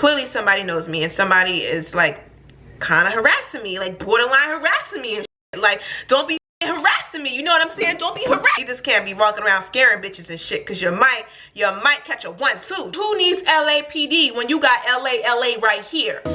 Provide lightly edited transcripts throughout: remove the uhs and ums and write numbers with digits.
clearly somebody knows me and somebody is like kind of harassing me, like borderline harassing me and shit. Like, don't be harassing me, you know what I'm saying? Don't be harassing. You just can't be walking around scaring bitches and shit, because you might catch a 1-2. Who needs LAPD when you got LA right here? Hey,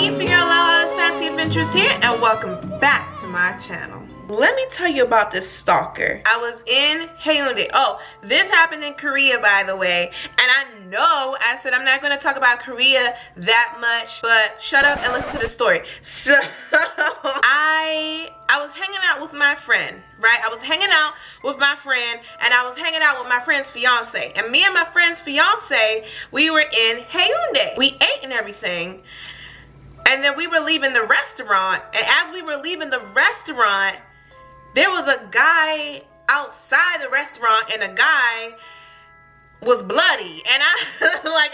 it's your girl Lala, Sassy Adventures here, and welcome back to my channel. Let me tell you about this stalker. I was in Hyundai. Oh, this happened in Korea, by the way. And I know I said I'm not going to talk about Korea that much, but shut up and listen to the story. So I was hanging out with my friend, right? I was hanging out with my friend, and I was hanging out with my friend's fiance. And me and my friend's fiance, we were in Hyundai. We ate and everything. And then we were leaving the restaurant. And as we were leaving the restaurant, there was a guy outside the restaurant, and the guy was bloody. And I'm not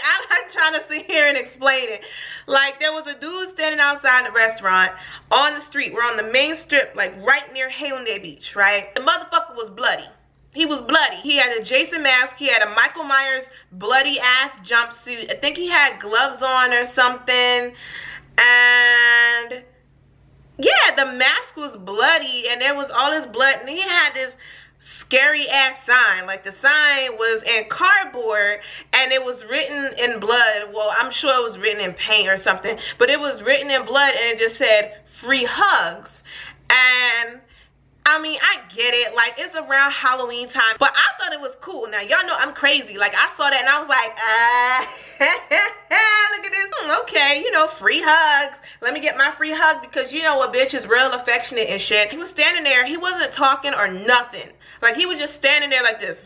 trying to sit here and explain it. Like, there was a dude standing outside the restaurant on the street. We're on the main strip, like right near Hyundai Beach, right? The motherfucker was bloody. He was bloody. He had a Jason mask. He had a Michael Myers bloody ass jumpsuit. I think he had gloves on or something. And yeah, the mask was bloody and there was all this blood, and he had this scary ass sign. Like, the sign was in cardboard and it was written in blood. Well, I'm sure it was written in paint or something, but it was written in blood, and it just said free hugs. And I mean, I get it, like, it's around Halloween time, but I thought it was cool. Now, y'all know I'm crazy. Like, I saw that and I was like, look at this. Okay, you know, free hugs. Let me get my free hug, because you know a bitch is real affectionate and shit. He was standing there. He wasn't talking or nothing. Like, he was just standing there like this.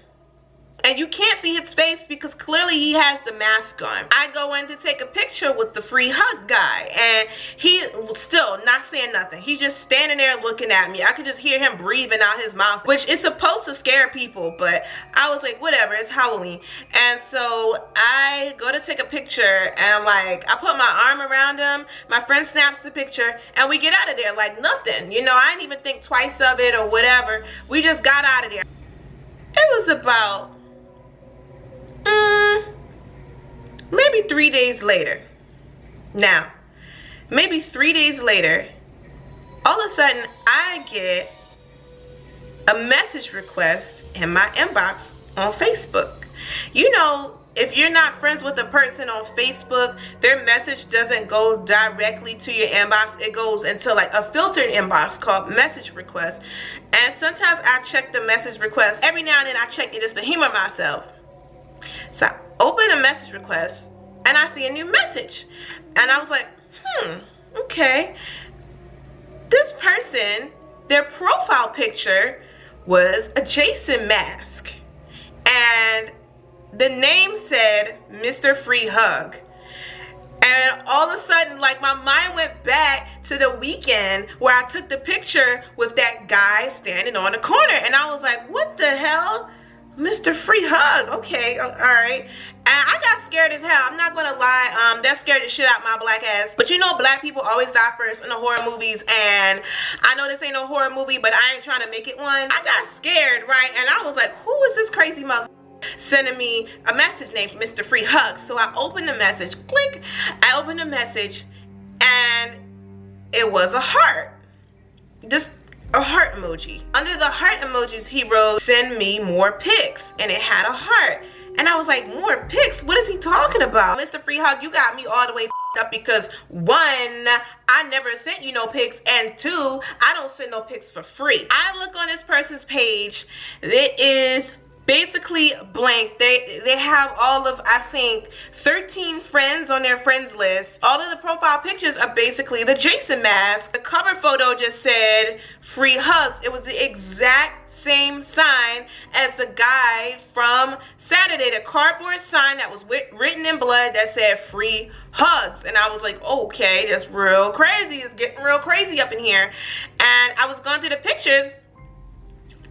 And you can't see his face because clearly he has the mask on. I go in to take a picture with the free hug guy, and he was still not saying nothing. He's just standing there looking at me. I could just hear him breathing out his mouth, which is supposed to scare people, but I was like, whatever, it's Halloween. And so I go to take a picture, and I'm like, I put my arm around him. My friend snaps the picture, and we get out of there like nothing. You know, I didn't even think twice of it or whatever. We just got out of there. It was about maybe 3 days later. Now, maybe 3 days later, all of a sudden I get a message request in my inbox on Facebook. You know, if you're not friends with a person on Facebook, their message doesn't go directly to your inbox. It goes into like a filtered inbox called message request. And sometimes I check the message request. Every now and then I check it just to humor myself. So I open a message request and I see a new message, and I was like, okay. This person, their profile picture was a Jason mask, and the name said Mr. Free Hug. And all of a sudden, like, my mind went back to the weekend where I took the picture with that guy standing on the corner, and I was like, what the hell? Mr. Free Hug. Okay, all right. And I got scared as hell. I'm not gonna lie. That scared the shit out my black ass. But you know, black people always die first in the horror movies, and I know this ain't no horror movie, but I ain't trying to make it one. I got scared, right? And I was like, who is this crazy mother sending me a message named Mr. Free Hug? So I opened the message. Click. I opened the message, and it was a heart. A heart emoji. Under the heart emojis, he wrote, send me more pics, and it had a heart. And I was like, more pics? What is he talking about? Mr. Free Hug, you got me all the way up, because one, I never sent you no pics, and two, I don't send no pics for free. I look on this person's page. It is basically blank. They have all of, I think, 13 friends on their friends list. All of the profile pictures are basically the Jason mask. The cover photo just said free hugs. It was the exact same sign as the guy from Saturday, the cardboard sign that was written in blood that said free hugs. And I was like, okay, that's real crazy. It's getting real crazy up in here. And I was going through the pictures.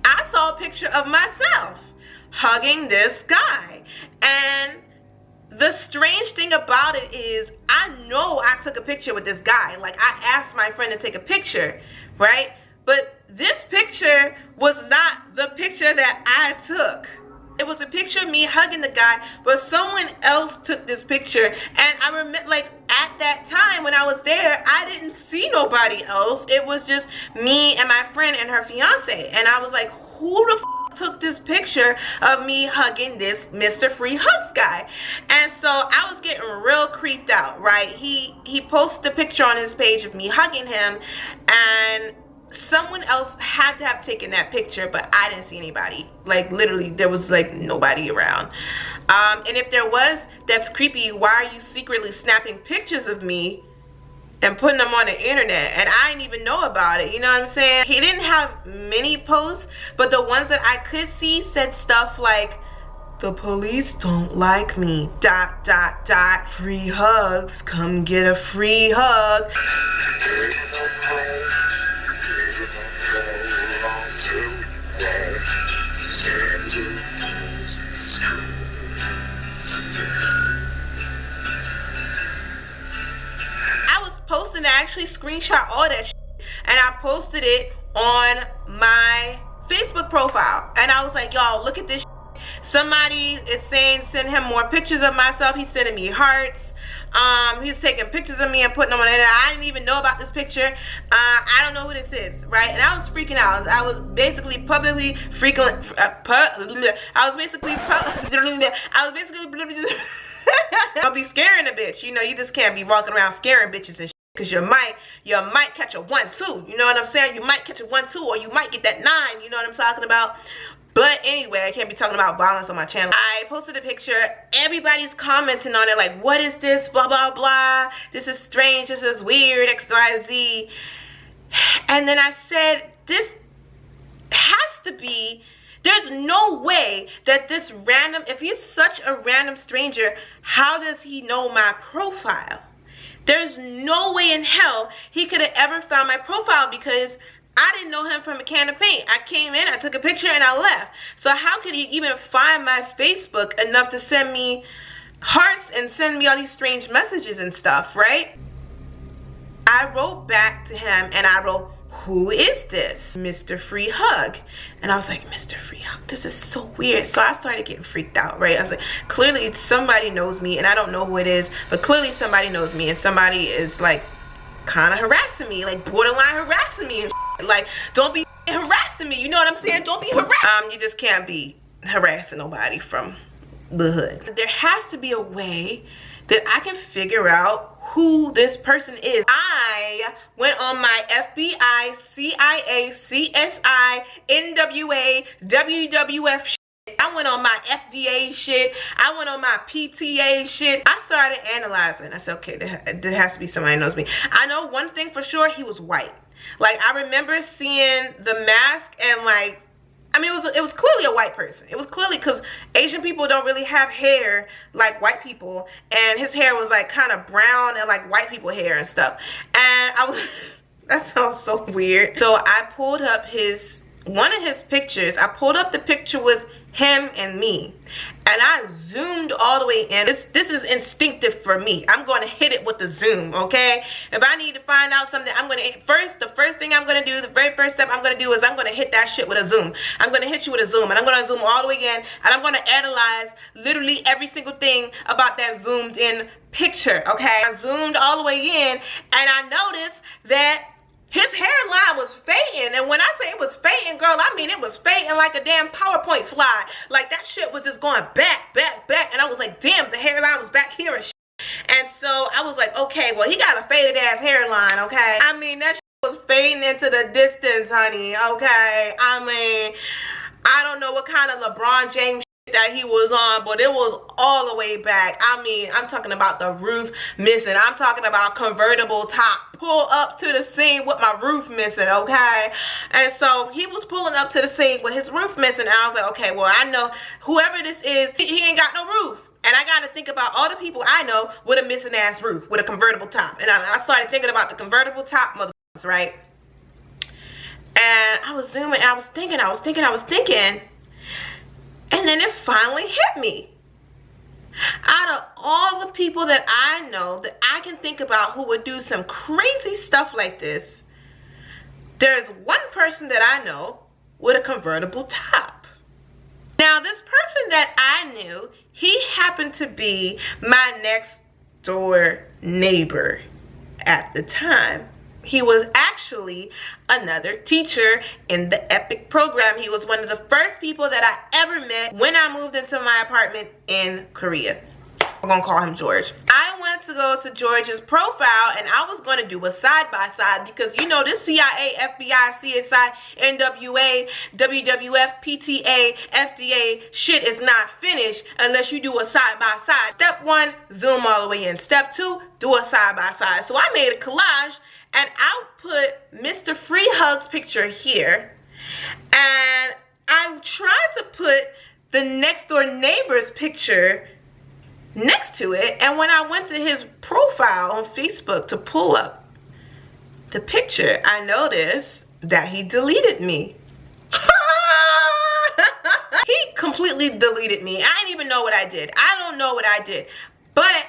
I saw a picture of myself hugging this guy. And the strange thing about it is, I know I took a picture with this guy. Like, I asked my friend to take a picture, right? But this picture was not the picture that I took. It was a picture of me hugging the guy, but someone else took this picture. And I remember, like, at that time when I was there, I didn't see nobody else. It was just me and my friend and her fiance. And I was like, who the f took this picture of me hugging this Mr. Free Hugs guy? And so I was getting real creeped out, right? He posted a picture on his page of me hugging him, and someone else had to have taken that picture, but I didn't see anybody. Like, literally, there was like nobody around. And if there was, that's creepy. Why are you secretly snapping pictures of me and putting them on the internet? And I didn't even know about it, you know what I'm saying? He didn't have many posts, but the ones that I could see said stuff like, the police don't like me, ... free hugs, come get a free hug. I was posting, I actually screenshot all that shit, and I posted it on my Facebook profile, and I was like, y'all, look at this shit. Somebody is saying send him more pictures of myself. He's sending me hearts. He's taking pictures of me and putting them on it. I didn't even know about this picture. I don't know who this is, right? And I was freaking out. I was basically publicly freaking. Don't be scaring a bitch. You know, you just can't be walking around scaring bitches and shit, because you might catch a 1-2. You know what I'm saying? You might catch a 1-2, or you might get that 9. You know what I'm talking about? But anyway, I can't be talking about violence on my channel. I posted a picture. Everybody's commenting on it like, what is this? Blah, blah, blah. This is strange. This is weird. X, Y, Z. And then I said, this has to be, there's no way that this random, if he's such a random stranger, how does he know my profile? There's no way in hell he could have ever found my profile, because I didn't know him from a can of paint. I came in, I took a picture, and I left. So how could he even find my Facebook enough to send me hearts and send me all these strange messages and stuff, right? I wrote back to him, and I wrote, who is this? Mr. Free Hug. And I was like, Mr. Free Hug, this is so weird. So I started getting freaked out, right? I was like, clearly somebody knows me, and I don't know who it is, but clearly somebody knows me, and somebody is like kind of harassing me, like borderline harassing me and like, don't be harassing me, you know what I'm saying? Don't be harassing. You just can't be harassing nobody from the hood. There has to be a way that I can figure out who this person is. I went on my FBI, CIA, CSI, NWA, WWF shit. I went on my FDA shit. I went on my PTA shit. I started analyzing. I said, okay, there has to be somebody who knows me. I know one thing for sure, he was white. Like, I remember seeing the mask, and like, I mean, it was clearly a white person. It was clearly, because Asian people don't really have hair like white people, and his hair was like kind of brown and like white people hair and stuff. And I was, that sounds so weird. So I pulled up one of his pictures. I pulled up the picture with him and me, and I zoomed all the way in. This is instinctive for me. I'm going to hit it with the zoom, okay? If I need to find out something, I'm going to the first thing I'm going to do, the very first step I'm going to do is I'm going to hit that shit with a zoom. I'm going to hit you with a zoom, and I'm going to zoom all the way in, and I'm going to analyze literally every single thing about that zoomed in picture, okay? I zoomed all the way in, and I noticed that his hairline was fading. And when I say it was fading, girl, I mean it was fading like a damn PowerPoint slide. Like, that shit was just going back. And I was like, damn, the hairline was back here and shit. And so I was like, okay, well, he got a faded ass hairline, okay? I mean, that shit was fading into the distance, honey, okay? I mean, I don't know what kind of LeBron James that he was on, but it was all the way back. I mean, I'm talking about the roof missing. I'm talking about convertible top. Pull up to the scene with my roof missing, okay? And so he was pulling up to the scene with his roof missing, and I was like, okay, well, I know whoever this is, he ain't got no roof. And I got to think about all the people I know with a missing ass roof, with a convertible top. And I started thinking about the convertible top motherfuckers, right? And I was zooming, and I was thinking. And then it finally hit me. Out of all the people that I know, that I can think about who would do some crazy stuff like this, there's one person that I know with a convertible top. Now, this person that I knew, he happened to be my next door neighbor at the time. He was actually another teacher in the EPIC program. He was one of the first people that I ever met when I moved into my apartment in Korea. We're gonna call him George. I went to go to George's profile and I was gonna do a side-by-side because you know this CIA, FBI, CSI, NWA, WWF, PTA, FDA shit is not finished unless you do a side-by-side. Step 1, zoom all the way in. Step 2, do a side-by-side. So I made a collage and I'll put Mr. Free Hugs picture here. And I tried to put the next door neighbor's picture next to it, and when I went to his profile on Facebook to pull up the picture, I noticed that he deleted me. He completely deleted me. I didn't even know what I did. I don't know what I did, but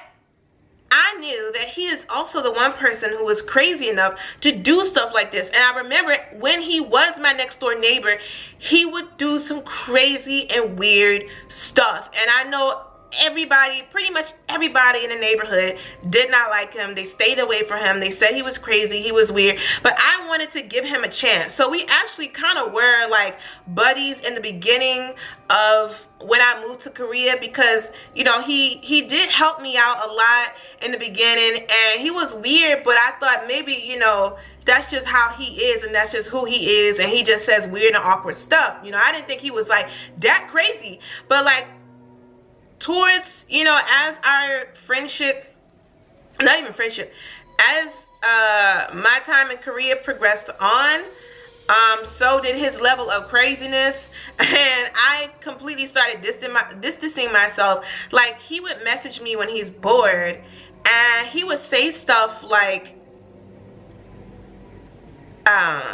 I knew that he is also the one person who was crazy enough to do stuff like this. And I remember when he was my next door neighbor, he would do some crazy and weird stuff, and I know everybody, pretty much everybody in the neighborhood did not like him. They stayed away from him. They said he was crazy, he was weird, but I wanted to give him a chance. So we actually kind of were like buddies in the beginning of when I moved to Korea, because you know he did help me out a lot in the beginning, and he was weird, but I thought maybe, you know, that's just how he is and that's just who he is, and he just says weird and awkward stuff. You know, I didn't think he was like that crazy, but like towards, you know, as our friendship, not even friendship, as my time in Korea progressed on, so did his level of craziness, and I completely started distancing myself. Like, he would message me when he's bored, and he would say stuff like,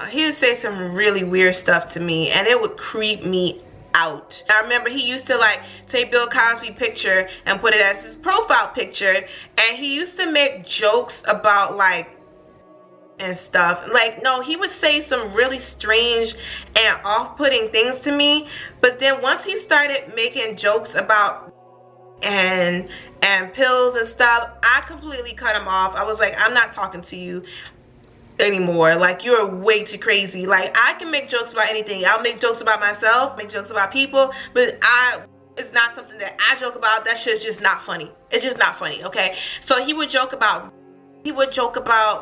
he would say some really weird stuff to me, and it would creep me out. I remember he used to like take Bill Cosby picture and put it as his profile picture, and he used to make jokes about like and stuff. Like, no, he would say some really strange and off-putting things to me, but then once he started making jokes about and pills and stuff, I completely cut him off. I was like, I'm not talking to you anymore. Like, you're way too crazy. Like, I can make jokes about anything. I'll make jokes about myself, make jokes about people, but it's not something that I joke about. That shit's just not funny. It's just not funny, okay? So he would joke about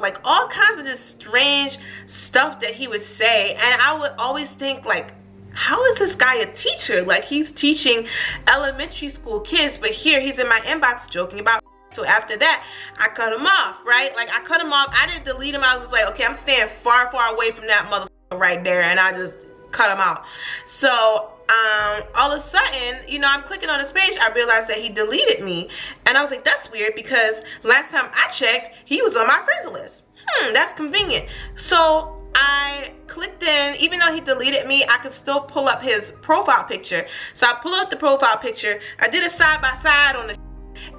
like all kinds of this strange stuff that he would say, and I would always think like, how is this guy a teacher? Like, he's teaching elementary school kids, but here he's in my inbox joking about. So after that, I cut him off, right? Like, I cut him off. I didn't delete him. I was just like, okay, I'm staying far, far away from that motherfucker right there. And I just cut him out. So all of a sudden, you know, I'm clicking on his page. I realized that he deleted me. And I was like, that's weird, because last time I checked, he was on my friends list. That's convenient. So I clicked in. Even though he deleted me, I could still pull up his profile picture. So I pull up the profile picture. I did a side-by-side on the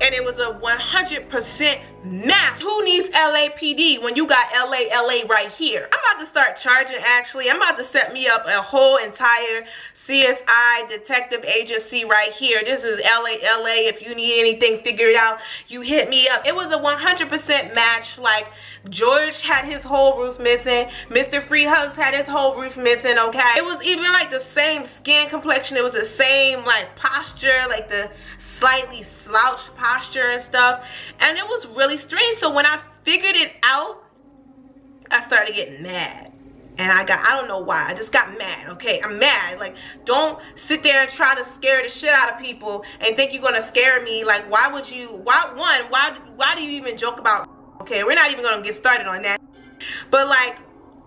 and it was a 100% match. Who needs LAPD when you got LA right here? I'm about to start charging, actually. I'm about to set me up a whole entire CSI detective agency right here. This is LA. If you need anything figured out, you hit me up. It was a 100% match. Like, George had his whole roof missing. Mr. Free Hugs had his whole roof missing, okay? It was even like the same skin complexion. It was the same like posture, like the slightly slouched posture and stuff. And it was really strange. So when I figured it out, I started getting mad. And I don't know why, I just got mad, okay? I'm mad. Like, don't sit there and try to scare the shit out of people and think you're gonna scare me. Like, why would you, why do you even joke about, okay, we're not even gonna get started on that. But like,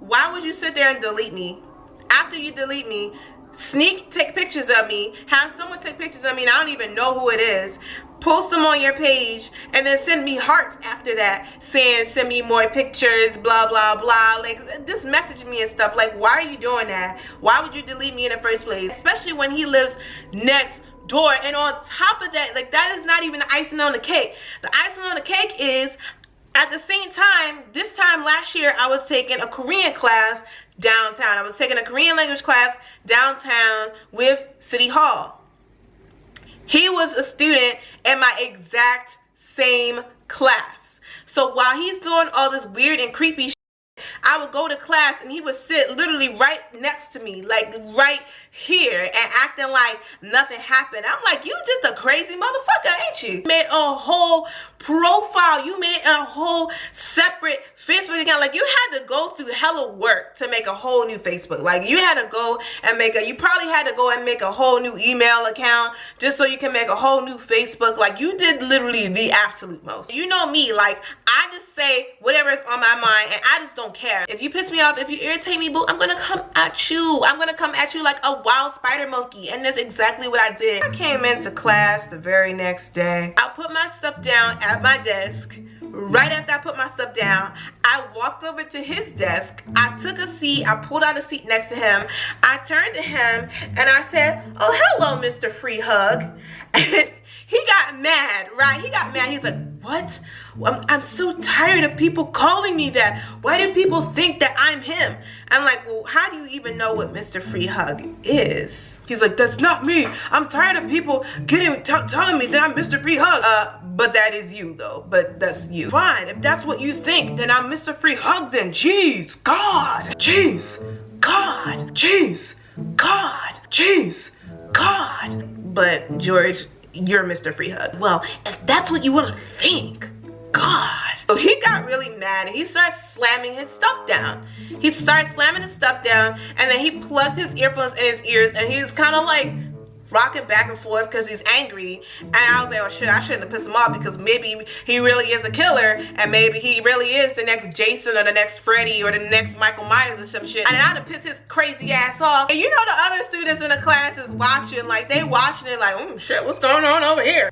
why would you sit there and delete me? After you delete me, take pictures of me, have someone take pictures of me and I don't even know who it is, post them on your page, and then send me hearts after that saying send me more pictures, blah blah blah. Like, just message me and stuff. Like, why are you doing that? Why would you delete me in the first place? Especially when he lives next door. And on top of that, like, that is not even the icing on the cake. The icing on the cake is, at the same time, this time last year, I was taking a Korean class downtown. I was taking a Korean language class downtown with City Hall. He was a student in my exact same class. So while he's doing all this weird and creepy shit, I would go to class and he would sit literally right next to me, like right here, and acting like nothing happened. I'm like, you just a crazy motherfucker, ain't you? You made a whole profile, you made a whole separate Facebook account. Like, you had to go through hella work to make a whole new Facebook. Like, you had to go and you probably had to go and make a whole new email account just so you can make a whole new Facebook. Like, you did literally the absolute most. You know me, like, I just say whatever is on my mind and I just don't care. If you piss me off, if you irritate me, boo, I'm gonna come at you. I'm gonna come at you like a wild spider monkey, and that's exactly what I did. I came into class the very next day. I put my stuff down at my desk. Right after I put my stuff down, I walked over to his desk. I took a seat. I pulled out a seat next to him. I turned to him and I said, "Oh, hello, Mr. Free Hug." And he got mad, right? He got mad. He's like, "What? I'm so tired of people calling me that. Why do people think that I'm him?" I'm like, "Well, how do you even know what Mr. Free Hug is?" He's like, "That's not me. I'm tired of people telling me that I'm Mr. Free Hug." But that is you, though. But that's you. Fine. If that's what you think, then I'm Mr. Free Hug then. Jeez, God. Jeez, God. Jeez, God. Jeez, God. But, George, you're Mr. Free Hug. Well, if that's what you want to think, God. So he got really mad and he started slamming his stuff down. He started slamming his stuff down, and then he plugged his earphones in his ears, and he was kind of like rocking back and forth because he's angry. And I was like, "Oh shit, I shouldn't have pissed him off, because maybe he really is a killer, and maybe he really is the next Jason or the next Freddy or the next Michael Myers or some shit." And I'd have pissed his crazy ass off. And you know, the other students in the class is watching, like they watching it like, "Oh shit, what's going on over here?"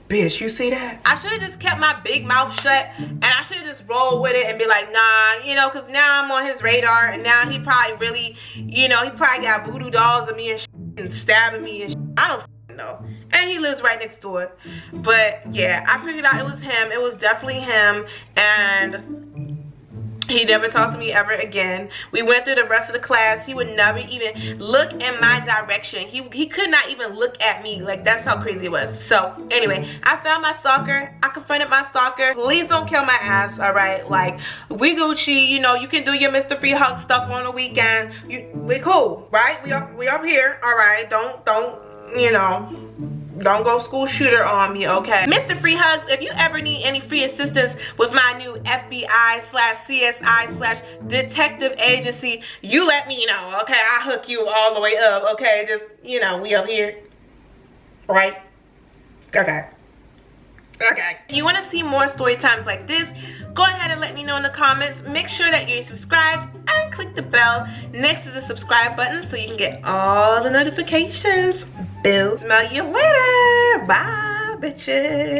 Bitch, you see that? I should have just kept my big mouth shut, and I should have just rolled with it and be like, nah, you know, because now I'm on his radar, and now he probably really, you know, he probably got voodoo dolls of me and shit and stabbing me and shit. I don't know. And he lives right next door. But yeah, I figured out it was him. It was definitely him, and he never talked to me ever again. We went through the rest of the class. He would never even look in my direction. He could not even look at me. Like, that's how crazy it was. So anyway, I found my stalker. I confronted my stalker. Please don't kill my ass, all right? Like, we Gucci. You know, you can do your Mr. Free Hug stuff on the weekend. We cool, right? We up here, all right? Don't you know, don't go school shooter on me, okay? Mr. Free Hugs, if you ever need any free assistance with my new FBI/CSI/detective agency, you let me know, okay? I'll hook you all the way up, okay? Just, you know, we up here, right? Okay. Okay. If you want to see more story times like this, go ahead and let me know in the comments. Make sure that you're subscribed and click the bell next to the subscribe button so you can get all the notifications. Bill, smell you later. Bye, bitches.